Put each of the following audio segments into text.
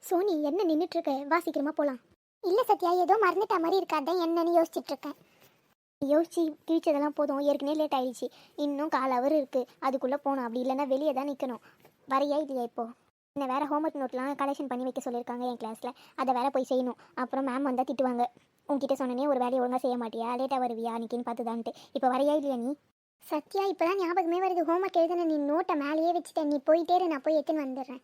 Sony என்ன நின்றுட்டு இருக்க? வா சீக்கிரமா போலாம். இல்ல சத்யா, ஏதோ மறந்துட்ட மாதிரி இருக்காத, என்னன்னு யோசிச்சுட்டு இருக்கேன். யோசிச்சு கிழிச்சதெல்லாம் போதும், ஏற்கனவே லேட் ஆயிடுச்சு. இன்னும் 1/4 ஹவர் இருக்கு, அதுக்குள்ள போகணும். அப்படி இல்லைன்னா வெளியே தான் நிற்கணும். வரையா இல்லையா இப்போ? என்ன வேற ஹோம்ஒர்க் நோட்லாம் கலெக்ஷன் பண்ணி வைக்க சொல்லியிருக்காங்க என் கிளாஸில். அதை வேற போய் செய்யணும். அப்புறம் மேம் வந்தால் திட்டுவாங்க. உன்கிட்ட சொன்னனே ஒரு வேலையை ஒழுங்காக செய்ய மாட்டியா, லேட்டாக வருவியா அன்னைக்குன்னு பார்த்துதான்ட்டு. இப்போ வரையா இல்லையா நீ? சத்யா, இப்போதான் ஞாபகமே வருது. ஹோம்ஒர்க் எழுதுன நீ நோட்டை மேலேயே வச்சுட்டேன். நீ போயிட்டே இரு, நான் போய் எடுத்துன்னு வந்துடுறேன்.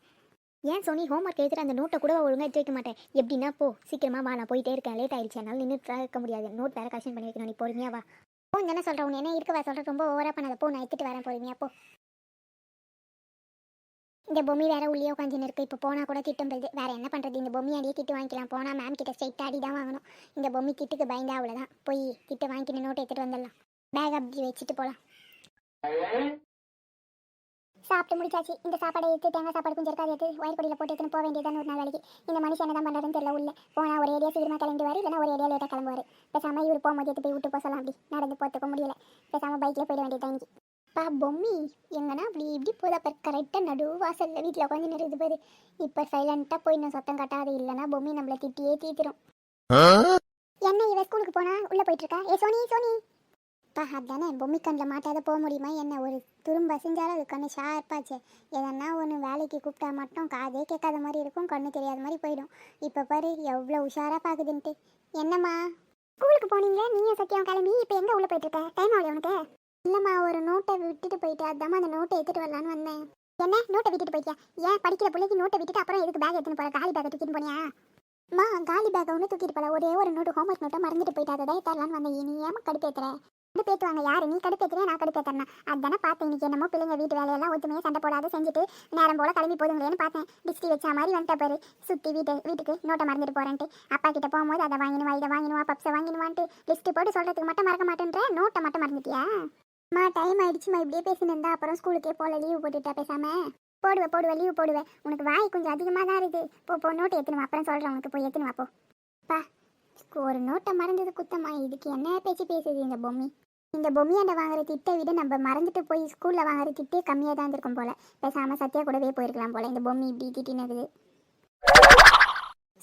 ஏன் சோனி, ஹோம்ஒர்க் எழுதுற அந்த நோட்டை கூட ஒழுங்காக எடுத்து வைக்க மாட்டேன்? எப்படின்னா போ சீக்கிரமா வா, நான் போயிட்டே இருக்கேன். லேட் ஆயிடுச்சு, என்னால் நின்றுட்டு இருக்க முடியாது. நோட் வேற கலெக்ஷன் பண்ணி வைக்கணும். நீ பொறுமையா வா. போ தானே சொல்கிறேன். உன்னை என்ன இருக்கவா சொல்கிறேன்? ரொம்ப ஓவராக பண்ணாத. போ, நான் எடுத்துகிட்டு வரேன். பொறுமையா போ. இந்த பொம்மி வேற உள்ளே உட்காந்துன்னு இருக்கு. இப்போ போனால் கூட திட்டம் போகுது. வேற என்ன பண்ணுறது? இந்த பொம்மி அடியே திட்டு வாங்கிக்கலாம். போனால் மேம் கிட்ட ஸ்ட்ரைட்டாக அடி தான் வாங்கணும். இந்த பொம்மி திட்டுக்கு பயந்தா அவ்வளோதான். போய் திட்டு வாங்கிக்கிட்டு நோட்டை எடுத்துகிட்டு வந்துடலாம். பேக் அப்படி வச்சுட்டு போகலாம். சாப்பிட்டு முடிச்சாச்சு. இந்த சாப்பாடை எடுத்து தேங்காய் சாப்பாடு கொஞ்சம் இருக்காது, எடுத்து வயிறு பொடியில் போட்டு எடுத்துன்னு போக வேண்டியதான் ஒரு நாள் வேலைக்கு. இந்த மனுஷன் என்ன தான் பண்ணுறதுன்னு தெரியல. உள்ள போனால் ஒரு ஏரியா சீக்கிரமாக கிளம்பிடுவார், இல்லைன்னா ஒரு ஏரியா லேட்டாக கிளம்புவார். பேசாமல் இவர் போகும்போது எடுத்து போய் விட்டு போக சொல்லலாம். அப்படி நடந்து போகிறதுக்க முடியல. பேசாமல் பைக்கில் போயிட வேண்டியது இன்னைக்கு. பொம்மி எங்கன்னா அப்படி இப்படி போதா பாரு, கரெக்டாக நடு வாசலில் வீட்டில் உட்காந்து நிறுது பாரு. இப்போ சைலண்ட்டாக போய் நான் சத்தம் கட்டாது, இல்லைன்னா பொம்மி நம்மளை திட்டியே தீத்துரும். என்ன இவ ஸ்கூலுக்கு போனா உள்ளே போயிட்டு இருக்கா? ஏ சோனி சோனி அதானே, பொம்மி கண்ணில் மாட்டாத போக முடியுமா என்ன? ஒரு துரும்ப செஞ்சாலும் அது கண்ணு ஷார்ப்பாச்சு. எதனா ஒன்று வேலைக்கு கூப்பிட்டா மட்டும் காதே கேட்காத மாதிரி இருக்கும், கண்ணு தெரியாத மாதிரி போயிடும். இப்போ பாரு எவ்வளோ உஷாராக பார்க்குதுன்ட்டு. என்னம்மா ஸ்கூலுக்கு போனீங்க நீயும் சத்தியம் கிளம்பி? இப்போ எங்கே உள்ளே போயிட்டு இருக்க? டைம் ஆகல உனக்கு? இல்லைம்மா, ஒரு நோட்டை விட்டுட்டு போயிட்டு அதாம்மா அந்த நோட்டை எடுத்துகிட்டு வரலான்னு வந்தேன். என்ன நோட்டை விட்டுட்டு போயிட்டியா? ஏன் படிக்கிற பிள்ளைக்கு நோட்டை விட்டுட்டு அப்புறம் எதுக்கு பேக் எடுத்துன்னு போகிற? காலி பேக்கை தூக்கிட்டு போனியா? அம்மா, காலி பேக்கை ஒன்று தூக்கிட்டு போல, ஒரே ஒரு நோட்டு ஹோம்ஒர்க் நோட்டை மறந்துட்டு போயிட்டு அதை தான் தரலான்னு வந்தேன். நீ ஏமா கடுப்பேத்துற? கடுப்பேற்றுவாங்க யாரு? நீ கடுப்பேற்றுறேன், நான் கடுப்பேற்றுறேன். அதானே பார்த்தேன். இன்னைக்கு என்னமோ பிள்ளைங்க வீட்டு வேலையெல்லாம் ஒத்துமையாக சண்டை போடாத செஞ்சுட்டு நேரம் போல கிளம்பி போதுங்களேன்னு பார்த்தேன். டிஸ்டி வச்சா மாதிரி வந்துட்ட பாரு. சுற்றி வீட்டுக்கு நோட்டை மறந்துட்டு போகிறேன்ட்டு. அப்பா கிட்ட போகும்போது அதை வாங்கினுவா, இதை வாங்கினுவா, பப்ஸை வாங்கினுவான்ட்டு லிஸ்ட்டு போட்டு சொல்கிறதுக்கு மட்டும் மறக்க மாட்டேன்ற, நோட்டை மட்டும் மறந்துட்டியா? அம்மா டைம் ஆயிடுச்சுமா, இப்படியே பேசினிருந்தா அப்புறம் ஸ்கூலுக்கே போல, லீவு போட்டுட்டா பேசாம. போடுவேன் லீவு போடுவேன். உனக்கு வாய் கொஞ்சம் அதிகமாக தான் இருக்குது. போ நோட்டை எடுத்துனுவா, அப்புறம் சொல்கிறேன் உனக்கு. போய் எடுத்துனுவா போ. பா, ஒரு நோட்டை மறந்தது குத்தம்மா. இதுக்கு என்ன பேச்சு பேசுது இந்த பொம்மி? இந்த பொம்மையாண்ட வாங்குற திட்டை விட நம்ம மறந்துட்டு போய் ஸ்கூலில் வாங்குற திட்டே கம்மியாக தான் இருந்திருக்கும் போல. பேசாமல் சத்யா கூடவே போயிருக்கலாம் போல. இந்த பொம்மி இப்படி திட்டினது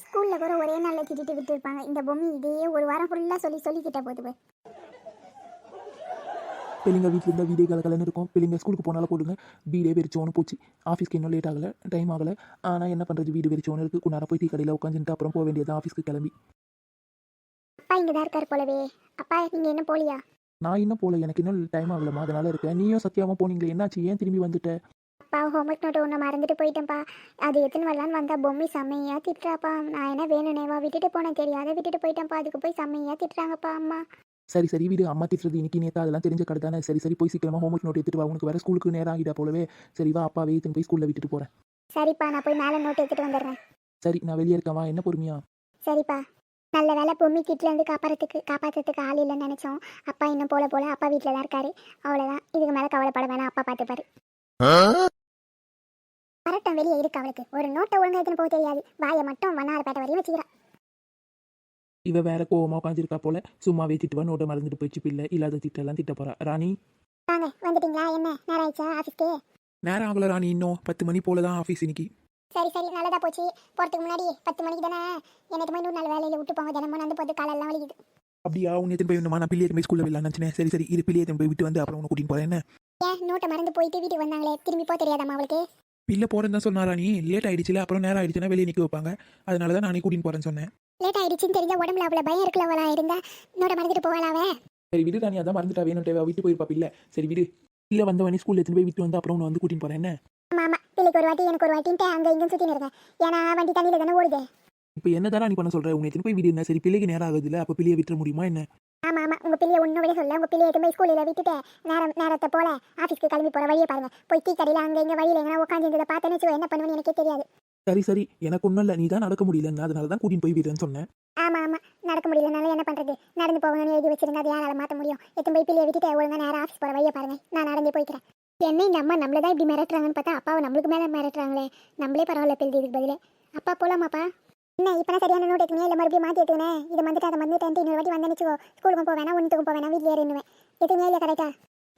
ஸ்கூலில் கூட ஒரே நாளில் திட்டிட்டு விட்டு இருப்பாங்க. இந்த பொம்மி இதையே ஒரு வாரம் ஃபுல்லாக சொல்லிக்கிட்ட போகுது போய். பிள்ளைங்க வீட்டில் இருந்தால் வீடே கலகலன்னு இருக்கும். பிள்ளைங்க ஸ்கூலுக்கு போனாலும் போடுங்க, வீடே வெறிச்சோன்னு போச்சு. ஆஃபீஸ்க்கு இன்னும் லேட் ஆகலை, டைம் ஆகலை. ஆனால் என்ன பண்ணுறது, வீடு வெறிச்சோன்னு இருக்குது. கொஞ்ச நேரம் போய் டீ கடையில் உட்காந்துட்டு அப்புறம் போக வேண்டியது ஆஃபீஸ்க்கு கிளம்பி. அப்பா இங்கே தான் இருக்கார் போலவே. அப்பா நீங்கள் என்ன போலியா? நான் இன்னும் போகல, எனக்கு இன்னும் டைம் ஆகலமா, அதனால இருக்கேன். நீயும் சத்தியாவும் போனீங்களே, என்னாச்சு? ஏன் திரும்பி வந்துட்ட? அப்பா ஹோம்ஒர்க் நோட்டு ஒன்று மறந்துட்டு போயிட்டேன்ப்பா. அது எத்தனை வரலான்னு வந்தா பொம்மி செம்மையாக திட்டுறாப்பா. நான் என்ன வேணுனேவா விட்டுட்டு போனேன், தெரியாத விட்டுட்டு போயிட்டேன்ப்பா. அதுக்கு போய் செம்மையாக திட்டுறாங்கப்பா அம்மா. சரி வீடு, அம்மா திட்டுறது இன்னைக்கு நேற்று அதெல்லாம் தெரிஞ்ச கடை தானே. சரி போய் சீக்கிரமாக ஹோம்ஒர்க் நோட் எடுத்துட்டு வா. உனக்கு வேறு ஸ்கூலுக்கு நேரம் ஆகிட்டா போலவே. சரி வா, அப்பாவே எடுத்துன்னு போய் ஸ்கூலில் விட்டுட்டு போகிறேன். சரிப்பா, நான் போய் மேலே நோட்டு எடுத்துகிட்டு வந்துடுறேன். சரி, நான் வெளியே இருக்கேன், வா. என்ன பொறுமையா? சரிப்பா. நல்ல வேலை பொம்மி திட்டிலேருந்து காப்பாற்றுறதுக்கு ஆள் இல்லைன்னு நினச்சோம். அப்பா இன்னும் போல அப்பா வீட்டில் தான் இருக்காரு. அவ்வளோதான், இதுக்கு மேலே கவலைப்பட வேணாம், அப்பா பார்த்துப்பாரு. கரெக்டாக வெளியே இருக்கு அவளுக்கு. ஒரு நோட்டை ஒழுங்காக எடுத்துன்னு போக தெரியாது. வாயை மட்டும் வண்ணாரப்பேட்டை வரையும் வச்சுக்கிறான். இவ வேற கோவமா உட்காந்துருக்கா போல. சும்மாவே திட்டுவா, நோட்டை மறந்துட்டு போயிடுச்சு பிள்ளை. இல்லாத திட்டெல்லாம் திட்ட போறா. ராணி வாங்க, வந்துட்டீங்களா? என்ன நேரம் ஆயிடுச்சா ஆஃபீஸ்க்கு? நேரம் ஆகல ராணி, இன்னும் 10 மணி போல தான் ஆஃபீஸ் இன்னைக்கு. சரி நல்லதா போச்சு. போகிறதுக்கு முன்னாடி 10 மணிக்கு தானே எனக்கு இன்னொரு நாள் வேலையில் விட்டு போங்க. தினமும் நடந்து போகிறது காலெல்லாம் வலிக்குது. அப்படியா? உன்னை எத்தனை போய் வேணுமா? நான் பிள்ளையை போய் ஸ்கூலில் விடலாம் நினச்சினேன். சரி இது பிள்ளையை போய் விட்டு வந்து அப்புறம் உனக்கு கூட்டின்னு போறேன். என்ன ஏன் நோட்டை மறந்து போயிட்டு வீட்டுக்கு வந்தாங்களே, திரும்பி போக தெரியாதாம்மா அவளுக்கு? பிள்ளை போறேன்னு தான் சொன்னா ராணி. லேட் ஆயிடுச்சுல, அப்புறம் நேரம் ஆயிடுச்சுன்னா வெளியே நிற்க வைப்பாங்க. அதனால தான் நானே கூட்டின்னு போறேன்னு சொன்னேன். லேட் ஆயிடுச்சுன்னு தெரிஞ்சா உடம்புல அவ்வளோ பயம் இருக்கலவளா இருந்தா நோட்டை மறந்துட்டு போகலாவே. சரி விடு ராணி, அதான் மறந்துட்டா வேணும்ட்டே விட்டு போயிருப்பா பிள்ளை. சரி விடு, இல்லை வந்தவனே ஸ்கூலில் எடுத்துன்னு போய் விட்டு வந்து அப்புறம் உன்னை வந்து கூட்டின்னு போறேன். என்ன ஆமா, பிள்ளைக்கு ஒரு வாட்டி எனக்கு ஒரு வாட்டின்ட்டு அங்கே இங்கே சுற்றி நிறுங்க. ஏன்னா வண்டி தண்ணியில் தானே ஓடுது. இப்போ என்ன தானே நீ பண்ண சொல்ற? உன்னை எடுத்துன்னு போய் விடு. என்ன சரி, பிள்ளைக்கு நேரம் ஆகுது இல்லை, அப்போ பிள்ளையை விட்டுற முடியுமா என்ன? ஆமா உங்க பிள்ளைய ஒன்றும் விட சொல்ல. உங்க பிள்ளைய எடுத்து போய் ஸ்கூலில் விட்டுட்டு நேரத்தை போல ஆஃபீஸ்க்கு கிளம்பி போகிற வழியை பாருங்க. போய் டீ கடையில் அங்கே இங்கே வழியில் எங்கன்னா உட்காந்து பார்த்தேன்னு வச்சுக்கோ, என்ன பண்ணுவேன்னு எனக்கே தெரியாது. சரி எனக்கு ஒன்றும் இல்லை, நீ தான் நடக்க முடியல, அதனால தான் கூட்டின்னு போய் விடுறேன்னு சொன்னேன். ஆமா நடக்க முடியலனால என்ன பண்றது? நடந்து போகணும்னு எழுதி வச்சிருந்தா அது யாரால மாற்ற முடியும்? எத்தனை போய் பிள்ளைய விட்டுட்டு ஒழுங்கா நேரம் ஆஃபீஸ் போகிற வழியை பாருங்க. நான் நடந்து போய்க்கிறேன். என்ன இந்த அம்மா நம்மள தான் இப்படி மிரட்டுறாங்கன்னு பார்த்தா அப்பாவை நம்மளுக்கு மேலே மிரட்டுறாங்களே. நம்மளே பரவாயில்ல பிள்ளை, இதுக்கு பதிலே. அப்பா போலாமாப்பா? என்ன இப்போ சரியான நோட் எடுக்கணும், இல்லை மறுபடியும் மாற்றி எடுத்துக்கணே? இதை வந்துட்டு அதை வந்துட்டு இன்னொரு வாட்டி வந்தேன்னு ஸ்கூலுக்கும் போவேனா, ஒன்றுத்துக்கும் போவேனா, வீட்டில் ஏறிடுவேன். எதுவுமே இல்லை.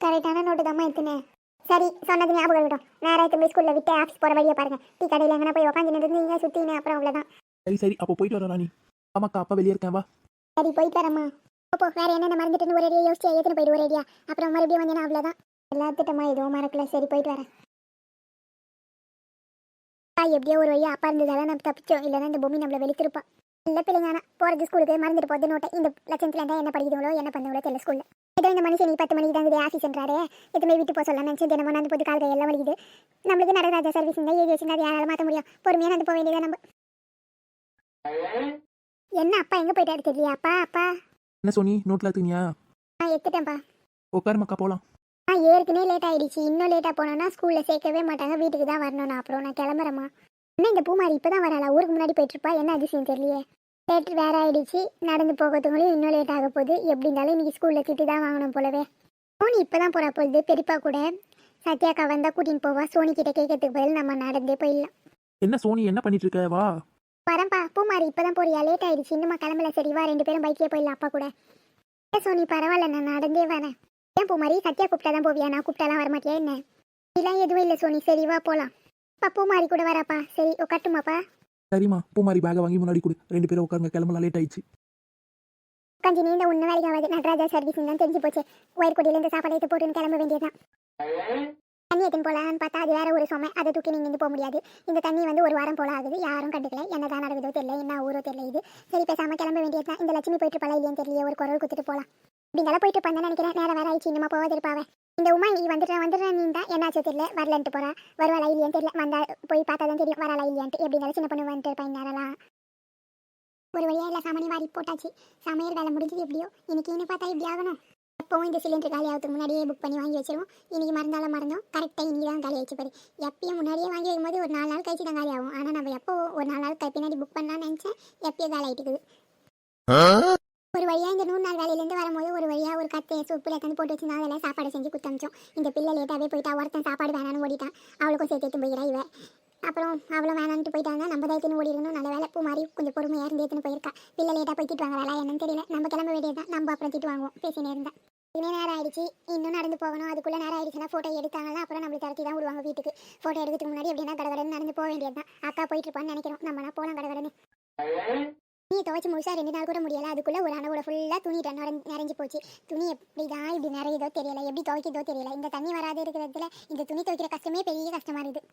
கரெக்டான நோட்டு தாம்மா எடுத்துனேன். சரி சொன்னது ஞாபகம் இருக்கட்டும். நேராக திரும்பி ஸ்கூலில் விட்டு ஆஃபீஸ் போகிற வழியை பாருங்க. டீ கடையில் எங்கன்னா போய் உட்காந்து நின்று சுற்றினேன் அப்புறம் அவ்வளோதான். சரி சரி அப்போ போயிட்டு வரேன் ராணி. ஆமாக்கா அப்பா வெளியே இருக்கேன் வா. சரி போயிட்டு வரேம்மா. அப்போ வேற என்னென்ன மறந்துட்டுன்னு ஒரு ஐடியா யோசிச்சு எடுத்துன்னு போயிடு. ஒரு ஐடியா அப்புறம் மறுபடியும் வந்தேன்னா அவ்வளோதான். எல்லாத்திட்டமா எதுவும் மறக்கல. சரி போயிட்டு வரேன். எப்படியோ ஒரு வழியா அப்பா இருந்ததால நம்ம தப்பிச்சோம். இல்லைன்னா இந்த பூமி நம்மளை வெளுத்திருப்பா. இல்லை பிள்ளைங்க போகிறது ஸ்கூலுக்கு மறந்துட்டு போகிறது நோட்டை இந்த லட்சத்தில் இருந்தால் என்ன படிக்குதுங்களோ என்ன பண்ணுங்களோ தெரியல ஸ்கூலில். ஏதோ இந்த மனுஷன் நீ 10 மணிக்கு தான் ஆஃபீஸ்ன்றாரு. எதுவுமே விட்டு போக சொல்லலாம் நினச்சி தினமும் நடந்து போது கால் எல்லாம் வலிக்குது. நம்மளுக்கு நடராஜா சர்வீஸ் இருந்தால் ஏறி வச்சுருந்தா அது யாரால மாற்ற முடியும். பொறுமையாக நடந்து போக வேண்டியதான் நம்ம. என்ன அப்பா எங்கே போயிட்டாரு தெரியல. அப்பா அப்பா என்ன சோனி நோட்டில் எடுத்துனியா? எடுத்துட்டேன்ப்பா. உட்காருமாக்கா போகலாம். ஏற்கனவே லேட் ஆகிடுச்சு. இன்னும் லேட்டாக போனோன்னா ஸ்கூலில் சேர்க்கவே மாட்டாங்க. வீட்டுக்கு தான் வரணும். நான் அப்புறம் நான் கிளம்புறேம்மா. என்ன இந்த பூமாரி இப்போ தான் வரல. ஊருக்கு முன்னாடி போயிட்டுருப்பா. என்ன அதிசயம் தெரியலையே. லேட் வேற ஆகிடுச்சு. நடந்து போகிறதுக்குள்ளேயும் இன்னும் லேட் ஆக போகுது. எப்படி இருந்தாலும் இன்றைக்கி ஸ்கூலில் திட்டு தான் வாங்கணும் போலவே. சோனி இப்போ தான் போகிறா போகுது. பெரியப்பா கூட சத்யாக்கா வந்தால் கூட்டின்னு போவா. சோனி கிட்ட கேட்கறதுக்கு பதில் நம்ம நடந்தே போயிடலாம். என்ன சோனி என்ன பண்ணிட்டு இருக்க வா. வரேன்ப்பா. பூமாரி இப்போ தான் போறியா? லேட் ஆகிடுச்சு. இன்னுமா கிளம்பல. சரி வா 2 பேரும் பைக்லேயே போயிடலாம் அப்பா கூட. சோனி பரவாயில்ல நான் நடந்தே வரேன். ஏன் பூமாரி சத்யா கூப்பிட்டா தான் போவியா? நான் கூப்பிட்டாலாம் வரமாட்டியா என்ன? இதெல்லாம் எதுவும் இல்லை சோனி. சரி வா போகலாம். அப்பா பூமாரி கூட வராப்பா. சரி உட்காட்டுமாப்பா. சரிம்மா பூமாரி பேகை வாங்கி முன்னாடி கொடு. 2 பேரும் உட்காருங்க கிளம்பலாம் லேட் ஆயிடுச்சு. உட்காந்து நீண்ட ஒன்று வேலைக்கு ஆகாது. நடராஜா சர்வீஸ் தான் தெரிஞ்சு போச்சு. வயிறுக்குடியிலேருந்து சாப்பாடு எடுத்து போட்டுன்னு கிளம்ப வேண்டியதுதான். தண்ணி எடுத்துன்னு போகலான்னு பார்த்தா அது வேற ஒரு சுமை. அதை தூக்கி நீங்கள் போக முடியாது. இந்த தண்ணி வந்து 1 வாரம் போல ஆகுது. யாரும் கண்டுக்கல. என்ன தான் நடக்குதோ தெரியல. என்ன ஊரோ தெரியல. இது சரி பேசாமல் கிளம்ப வேண்டியதுதான். இந்த லட்சுமி போயிட்டு இருப்பாளா இல்லையான்னு தெரியல. ஒரு குரல் குத்துட்டு போகலாம். இப்படினால போயிட்டு இருப்பான்னு நினைக்கிறேன். நேரம் வேற ஆயிடுச்சு. இன்னுமா போவது இருப்பாவே. இந்த உமா நீ வந்துடுறேன் நீ தான் என்னாச்சோ தெரியல. வரலன்ட்டு போறா. வருவாளா இல்லையான்னு தெரியல. வந்தா போய் பார்த்தா தான் தெரியும் வரலா இல்லையான்ட்டு. எப்படி இருந்தாலும் சின்ன பொண்ணு வந்துட்டு இருப்பேன் நேரம்லாம். ஒரு வழியாக எல்லா சாமானியும் வாரி போட்டாச்சு. சமையல் வேலை முடிஞ்சது. எப்படியோ இன்னைக்கு பார்த்தா இப்படி ஆகணும். எப்பவும் இந்த சிலிண்டர் காலி ஆகிறதுக்கு முன்னாடியே புக் பண்ணி வாங்கி வச்சிருவோம். இன்னைக்கு மறந்தோம் கரெக்டாக இன்னைக்கு தான் காலி ஆயிடுச்சு பாரு. எப்பயும் முன்னாடியே வாங்கி வைக்கும்போது ஒரு 4 நாள் கழிச்சு தான் காலி ஆகும். ஆனால் நம்ம எப்போ ஒரு 4 நாள் பின்னாடி புக் பண்ணலாம்னு நினச்சேன். எப்பயோ காலி ஆகிட்டுக்குது. ஒரு வழியாக இந்த 100 நாள் வேலையிலேருந்து வரும்போது ஒரு வழியாக ஒரு கத்தை சூப்பில் எடுத்து போட்டு வச்சுருந்தா அதில் சாப்பாடு செஞ்சு குத்தமிச்சோம். இந்த பிள்ளை லேட்டாகவே போயிட்டா. ஒருத்தன் சாப்பாடு வேணான்னு ஓடிட்டான். அவளுக்கும் சேர்த்து எடுத்து போய்க்கிறா இவ. அப்புறம் அவளை வேணான்ட்டு போயிட்டாங்க. நம்ம தான் எடுத்துன்னு ஓடிடணும். நல்ல வேலை பூ மாதிரி கொஞ்சம் பொறுமையாக இருந்து எடுத்துன்னு போயிருக்கா. பிள்ளை லேட்டாக போய் திட்டு வாங்குறாளா என்னன்னு தெரியல. நம்ம கிளம்ப வேண்டியதுதான். நம்ம அப்புறம் திட்டு வாங்குவோம் பேசினே இருந்தால். இன்னும் நேரம் ஆயிடுச்சு. இன்னும் நடந்து போகணும். அதுக்குள்ளே நேரம் ஆயிடுச்சுன்னா ஃபோட்டோ எடுத்தாங்கன்னா அப்புறம் நம்மளுக்கு தரத்தி தான் விடுவாங்க வீட்டுக்கு. ஃபோட்டோ எடுக்கிறதுக்கு முன்னாடி எப்படின்னா கடகடன்னு நடந்து போக வேண்டியது தான். அக்கா போயிட்டு இருப்பான்னு நினைக்கிறோம். நம்மனா போகலாம் கடகடன்னு. நீ துவைச்சி முழுசா 2 நாள் கூட முடியல. அதுக்குள்ளே ஒரு அணவோட ஃபுல்லாக துணி நிறைஞ்சு போச்சு. துணி எப்படி தான் இப்படி நிறையதோ தெரியல. எப்படி துவைக்கிறதோ தெரியல. இந்த தண்ணி வராது இருக்கிறதுல இந்த துணி துவைக்கிற கஷ்டமே பெரிய கஷ்டமா இருக்குது.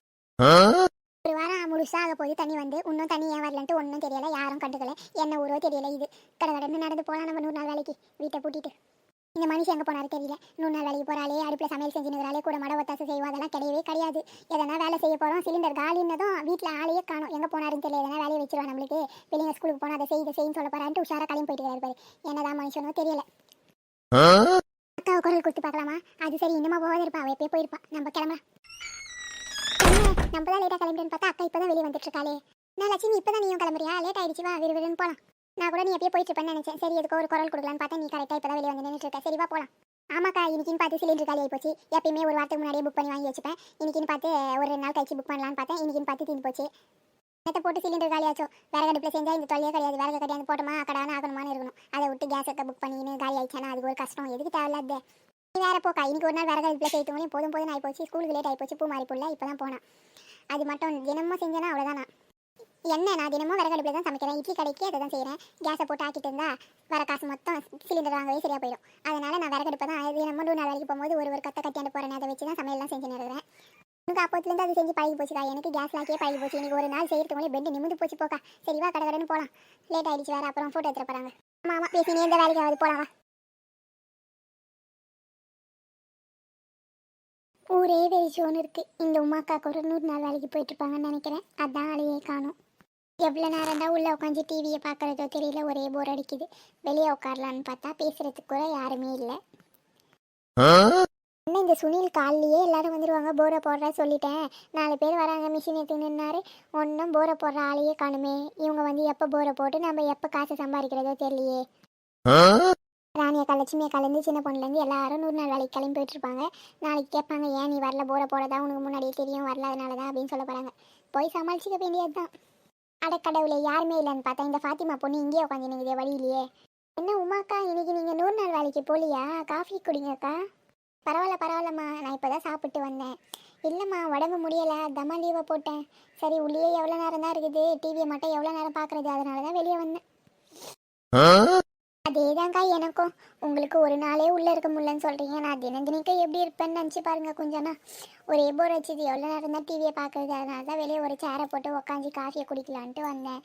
ஒரு வாரம் முழுசாக ஆக போது தண்ணி வந்து. இன்னும் தண்ணி ஏன் வரலன்ட்டு ஒன்றும் தெரியல. யாரும் கண்டுக்கல. என்ன ஊரோ தெரியல. இது கடகடன்னு நடந்து போகலாம் நம்ம 100 நாள் வேலைக்கு வீட்டை பூட்டிட்டு. இந்த மனுஷன் எங்கே போனாரு தெரியல. 100 நாள் வேலைக்கு போகிறாளே, அடுப்பில் சமையல் செஞ்சுனுறாளே, கூட மட ஒத்தாசை செய்வோம். அதெல்லாம் கிடையவே கிடையாது. எதனா வேலை செய்ய போகிறோம். சிலிண்டர் காலின்னதும் வீட்டில் ஆளையே காணும். எங்கே போனாருன்னு தெரியல. எதனா வேலையை வச்சிருவா நம்மளுக்கு. பிள்ளைங்க ஸ்கூலுக்கு போனால் அதை செய்யுன்னு சொல்ல போகிறான்ட்டு உஷாராக கிளம்பி போயிட்டு இருப்பாரு. என்னதான் மனுஷனோ தெரியல. அக்காவை குரல் கொடுத்து பார்க்கலாமா? அது சரி இன்னுமா போகாத இருப்பா. அவள் எப்பயே போயிருப்பா. நம்ம கிளம்பலாம். நம்ம தான் லேட்டாக கிளம்பிட்டேன்னு பார்த்தா அக்கா இப்போ தான் வெளியே வந்துட்டு இருக்காளே. நான் லட்சுமி இப்போ தான் நீயும் கிளம்புறியா? லேட் ஆயிடுச்சு வா விறுவிறுன்னு போகலாம். நான் கூட நீ எப்பயே போயிட்டு இருப்பேன்னு நினச்சேன். சரி எதுக்கோ ஒரு குரல் கொடுக்கலான்னு பார்த்தா நீ கரெக்டாக இப்போ தான் வெளியே வந்து நின்றுட்டு இருக்க. சரி வா போகலாம். ஆமாக்கா இன்னைக்குன்னு பார்த்து சிலிண்டர் காலி ஆகி போச்சு. எப்பயுமே ஒரு வாரத்துக்கு முன்னாடியே புக் பண்ணி வாங்கி வச்சுப்பேன். இன்னைக்குன்னு பார்த்து ஒரு 2 நாள் கழிச்சு புக் பண்ணலான்னு பார்த்தேன். இன்னைக்குன்னு பார்த்து தீர்ந்து போச்சு. நேற்று போட்டு சிலிண்டர் காலியாச்சோ. விறகு அடுப்பில் செஞ்சால் இந்த தொல்லையே கிடையாது. விறகு கட்டியாந்து போட்டோமா கடான ஆகணுமான்னு இருக்கணும். அதை விட்டு கேஸை புக் பண்ணின்னு காலி ஆயிடுச்சானா அது ஒரு கஷ்டம். எதுக்கு தேவையில்லாத நீ வேற போக்கா. இன்னைக்கு ஒரு நாள் விறகு அடுப்பில் செய்யறதுங்களையும் போதும் ஆகி போச்சு. ஸ்கூலுக்கு லேட் ஆகி போச்சு. பூ மாறி போடல இப்போ தான் போனான். அது மட்டும் தினமும் செஞ்சேன்னா அவ்வளோதானா என்ன? நான் தினமும் விறகடுப்பில் தான் சமைக்கிறேன். இட்லி கடைக்கு அதை தான் செய்கிறேன். கேஸை போட்டு ஆக்கிட்டு இருந்தால் வர காசு மொத்தம் சிலிண்டர் வாங்கவே சரியாக போயிடும். அதனால் நான் விறகடுப்பை தான் தினமும் 2 நாள் வேலைக்கு போகும்போது ஒரு கத்தை கட்டியாண்டு போகிறேன். அதை வச்சு தான் சமையல்லாம் செஞ்சு நிறுத்துறேன். எனக்கு அப்போத்துலேருந்து அது செஞ்சு பழகி போச்சுக்கா. எனக்கு கேஸ் லாக்கே பழகி போச்சு. இன்னைக்கு ஒரு நாள் செய்யறதுக்குள்ளே பெண்டு நிமிந்து போச்சு போக்கா. சரிவா கடகடன்னு போகலாம். லேட் ஆகிடுச்சு வேறு. அப்புறம் ஃபோட்டோ எடுத்துகிட்டு போகிறாங்க. ஆமாம் பேசினே எந்த வேலைக்கு ஆகுது போகலாம். ஊரே வெறிச்சோன்னு இருக்குது. இந்த உமாக்காக்கு ஒரு 100 நாள் வேலைக்கு போயிட்டுருப்பாங்கன்னு நினைக்கிறேன். அதான் ஆளையே காணும். எவ்வளோ நேரம் தான் உள்ளே உட்காந்து டிவியை பார்க்குறதோ தெரியல. ஒரே போர் அடிக்குது. வெளியே உட்காரலான்னு பார்த்தா பேசுகிறதுக்கு கூட யாருமே இல்லை. என்ன இந்த சுனில் காலையே எல்லாரும் வந்துடுவாங்க. போரை போடுற சொல்லிட்டேன். 4 பேர் வராங்க. மிஷின் எடுத்து நின்னாரு. ஒன்றும் போரை போடுற ஆளையே காணுமே. இவங்க வந்து எப்போ போரை போட்டு நம்ம எப்போ காசு சம்பாதிக்கிறதோ தெரியலையே. ராணியக்கா லட்சுமியக்கா கலந்து சின்ன பொண்ணுலேருந்து எல்லாரும் 100 நாள் வேலைக்கு கிளம்பி போயிட்டுருப்பாங்க. நாளைக்கு கேட்பாங்க ஏன் நீ வரல போரை போடதான் உனக்கு முன்னாடியே தெரியும் வரல அதனால தான் அப்படின்னு சொல்ல போகிறாங்க. போய் சமாளிச்சிக்க வேண்டியது தான். அடக்கடவுளே யாருமே இல்லைன்னு பார்த்தா இந்த ஃபாத்திமா பொண்ணு இங்கேயே உட்காந்துனுக்குதே வழியிலையே. என்ன உமாக்கா இன்னைக்கு நீங்கள் 100 நாள் வேலைக்கு போகலையா? காஃபி குடிங்கக்கா. பரவாயில்ல பரவாயில்லம்மா, நான் இப்போ தான் சாப்பிட்டு வந்தேன். இல்லைம்மா, உடம்பு முடியலை, அதாம்மா லீவை போட்டேன். சரி உள்ளேயே எவ்வளோ நேரம் தான் இருக்குது, டிவியை மட்டும் எவ்வளோ நேரம் பார்க்குறது, அதனால தான் வெளியே வந்தேன். அதேதான்க்கா எனக்கும். உங்களுக்கு ஒரு நாளே உள்ளே இருக்க முடியலன்னு சொல்கிறீங்க, நான் தினந்தினிக்கும் எப்படி இருப்பேன்னு நினச்சி பாருங்கள் கொஞ்சம்னா. ஒரே போர் வச்சுது, எவ்வளோ நேரம் தான் டிவியை பார்க்குறது, அதனால தான் வெளியே ஒரு சேரை போட்டு உக்காஞ்சி காஃபியை குடிக்கலான்ட்டு வந்தேன்.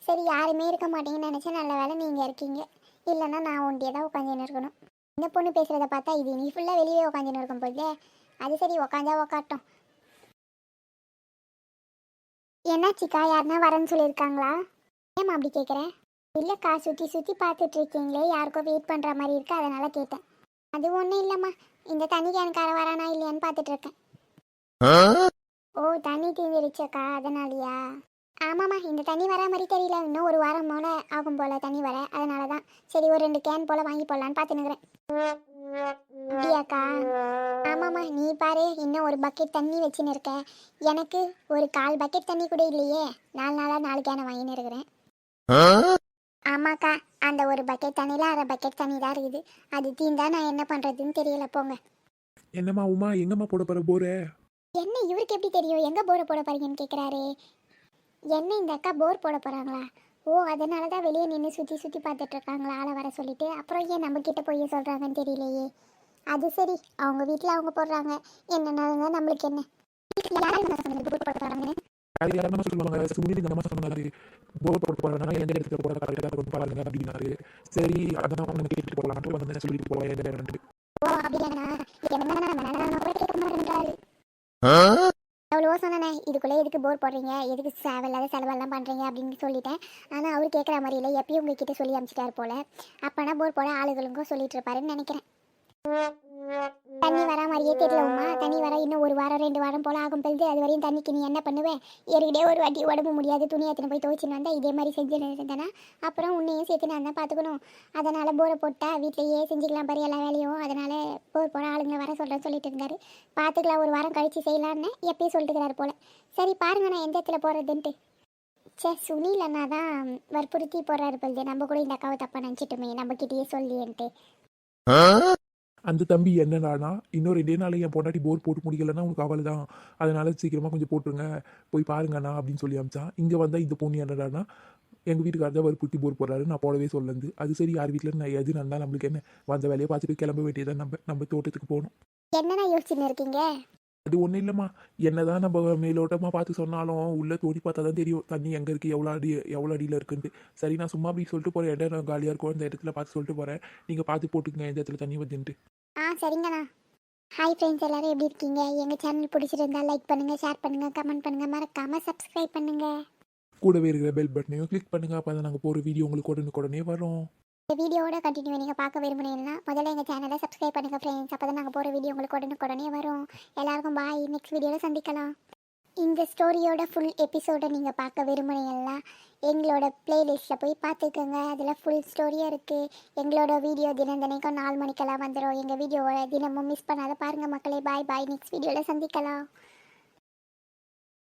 சரி யாருமே இருக்க மாட்டீங்கன்னு நினச்சேன், நல்ல வேளை நீங்கள் இருக்கீங்க. இல்லைன்னா நான் ஒண்டியே தான் உட்காந்துன்னு இருக்கணும். இந்த பொண்ணு பேசுகிறத பார்த்தா இது நீ ஃபுல்லாக வெளியே உட்காந்துன்னு இருக்கும் போதே. அது சரி, உக்காந்தா உக்காட்டும். என்னாச்சிக்கா, யாருன்னா வரேன்னு சொல்லியிருக்காங்களா? ஏம்மா அப்படி கேட்குறேன்? இல்லைக்கா, சுற்றி சுற்றி பார்த்துட்டு இருக்கீங்களே, யாருக்கோ வெயிட் பண்ணுற மாதிரி இருக்கு, அதனால கேட்டேன். அது ஒன்றும் இல்லைம்மா, இந்த தண்ணி கேனுக்கார வரானா இல்லையான்னு பார்த்துட்டு இருக்கேன். ஓ, தண்ணி தீர்ந்துருச்சக்கா, அதனாலயா? ஆமாம்மா, இந்த தண்ணி வர மாதிரி தெரியல, இன்னும் ஒரு வாரம் போல ஆகும் போல் தண்ணி வர, அதனால தான் சரி ஒரு 2 கேன் போல் வாங்கி போடலான்னு பார்த்துன்னுக்குறேன். அப்படியாக்கா? ஆமாம்மா, நீ பாரு, இன்னும் ஒரு பக்கெட் தண்ணி வச்சுன்னு இருக்க. எனக்கு ஒரு 1/4 பக்கெட் தண்ணி கூட இல்லையே. 4 நாளாக 4 கேனை வாங்கின்னு இருக்கிறேன். ஆமாக்கா, அந்த ஒரு பக்கெட் தண்ணியில் 1/2 பக்கெட் தண்ணி தான் இருக்குது. அது தீந்தா நான் என்ன பண்ணுறதுன்னு தெரியல போங்க. என்னம்மா உமா, எங்கம்மா போட போகிற போரு? என்ன இவருக்கு எப்படி தெரியும் எங்கே போரை போட போறீங்கன்னு கேட்குறாரு? என்ன இந்த அக்கா போர் போட போகிறாங்களா? ஓ, அதனால தான் வெளியே நின்று சுற்றி சுற்றி பார்த்துட்டு இருக்காங்களா ஆளை வர சொல்லிட்டு? அப்புறம் ஏன் நம்மக்கிட்ட போய் சொல்கிறாங்கன்னு தெரியலையே. அது சரி, அவங்க வீட்டில் அவங்க போடுறாங்க, என்னன்னாலும் நம்மளுக்கு என்ன. யார் என்ன சொன்னது போர் போட போகிறாங்கன்னு? அது யாருன்னா சொல்லுவாங்க, சுனில் இந்த மாதிரி சொன்னாரு, போர் போட்டு போகிறாங்க, எந்த இடத்துல போட கரெக்டாக கொண்டு பாருங்க அப்படின்னாரு. சரி, அதான் அவங்க கேட்டுட்டு போகலான்ட்டு வந்து சொல்லிட்டு போகலாம் எந்த இடம்ட்டு. ஓ, அப்படியாண்ணா? என்ன கூட கேட்க மாட்டேன்றாரு. எவ்வளவோ சொன்னேன், இதுக்குள்ளே எதுக்கு போர் போடுறீங்க, எதுக்கு தேவையில்லாத செலவெல்லாம் பண்ணுறீங்க அப்படின்னு சொல்லிட்டேன். ஆனால் அவர் கேட்குற மாதிரி இல்லை, எப்பயும் உங்ககிட்ட சொல்லி அனுப்பிச்சிட்டாரு போல. அப்போனா போர் போட ஆளுகளுக்கும் சொல்லிட்டு இருப்பாருன்னு நினைக்கிறேன். தண்ணி வரா மாதிரியே தெரியலம்மா, தண்ணி வர இன்னும் ஒரு வாரம் 2 வாரம் போல் ஆகும் பொழுது, அது வரையும் தண்ணிக்கு நீ என்ன பண்ணுவேன்? ஏற்கனவே ஒரு வாட்டி உடம்பு முடியாது, துணி எடுத்துன்னு போய் துவைச்சின்னு வந்தால் இதே மாதிரி செஞ்சு இருந்தேன்னா அப்புறம் உன்னையும் சேர்த்து நான் தான் பார்த்துக்கணும். அதனால் போரை போட்டால் வீட்டிலையே செஞ்சுக்கலாம் பாரு எல்லா வேலையும். அதனால் போர் போட ஆளுங்களை வர சொல்கிறேன்னு சொல்லிட்டு இருந்தார். பார்த்துக்கலாம், ஒரு வாரம் கழித்து செய்யலான்னு எப்பயும் சொல்லிட்டுக்கிறாரு போல். சரி பாருங்க, நான் எந்த இடத்துல போகிறதுன்ட்டு. சுனில் அண்ணா தான் வற்புறுத்தி போடுறாரு பொழுது. நம்ம கூட இந்த அக்காவை தப்பாக நினச்சிட்டுமே, நம்மக்கிட்டேயே சொல்லின்ட்டு. அந்த தம்பி என்னடானா, இன்னும் 2 நாள் என் பொண்டாட்டி போர் போட்டு முடிக்கலன்னா உனக்கு அவள் தான், அதனால சீக்கிரமாக கொஞ்சம் போட்டுருங்க, போய் பாருங்கண்ணா அப்படின்னு சொல்லி அமிச்சான். இங்கே வந்தால் இந்த பொண்ணு என்னடானா, எங்கள் வீட்டுக்காரர் தான் வற்புறுத்தி போர் போடுறாரு, நான் போடவே சொல்லந்து. அது சரி, யார் வீட்டில் நான் எது நடந்தால் நம்மளுக்கு என்ன, வந்த வேலையை பார்த்துட்டு கிளம்ப வேண்டியதான். நம்ம தோட்டத்துக்கு போகணும். என்னண்ணா யோசிச்சுன்னு இருக்கீங்க? அது ஒன்றும் இல்லைம்மா, என்னதான் நம்ம மேலோட்டமாக பார்த்து சொன்னாலும் உள்ளே தோண்டி பார்த்தா தான் தெரியும் தண்ணி எங்கே இருக்குது, எவ்வளோ அடியில் இருக்குன்ட்டு. சரி, நான் சும்மா அப்படி சொல்லிட்டு போகிறேன், இடம் நான் காலியாக இருக்கும் அந்த இடத்துல பார்த்து சொல்லிட்டு போகிறேன், நீங்கள் பார்த்து போட்டுக்கங்க எந்த இடத்துல தண்ணி வந்துன்ட்டு. சரிங்கண்ணா. ஹாய் ஃப்ரெண்ட்ஸ், எல்லோரும் எப்படி இருக்கீங்க? எங்கள் சேனல் பிடிச்சிருந்தா லைக் பண்ணுங்கள், ஷேர் பண்ணுங்கள், கமெண்ட் பண்ணுங்கள், மறக்காமல் சப்ஸ்கிரைப் பண்ணுங்கள். கூடவே இருக்கிற பெல் பட்டனையும் கிளிக் பண்ணுங்கள், அப்போ தான் நாங்கள் போகிற வீடியோ உங்களுக்கு உடனே வரும். இந்த வீடியோவோட கண்டினியூ நீங்கள் பார்க்க விரும்புனீங்கன்னா முதல்ல எங்கள் சேனலை சப்ஸ்கிரைப் பண்ணுங்கள் ஃப்ரெண்ட்ஸ். அப்போ தான் நாங்கள் போகிற வீடியோ உங்களுக்கு உடனே வரும். எல்லாருக்கும் பாய், நெக்ஸ்ட் வீடியோவில் சந்திக்கலாம். இந்த ஸ்டோரியோட ஃபுல் எபிசோடை நீங்கள் பார்க்க விரும்புனீங்கன்னா எங்களோட பிளேலிஸ்ட்டில் போய் பார்த்துக்கோங்க. அதில் ஃபுல் ஸ்டோரியாக இருக்குது. எங்களோட வீடியோ தினந்தனைக்கும் 4 மணிக்கெல்லாம் வந்துடும். எங்கள் வீடியோவை தினமும் மிஸ் பண்ணாத பாருங்கள் மக்களே. பாய் பாய், நெக்ஸ்ட் வீடியோவில் சந்திக்கலாம்.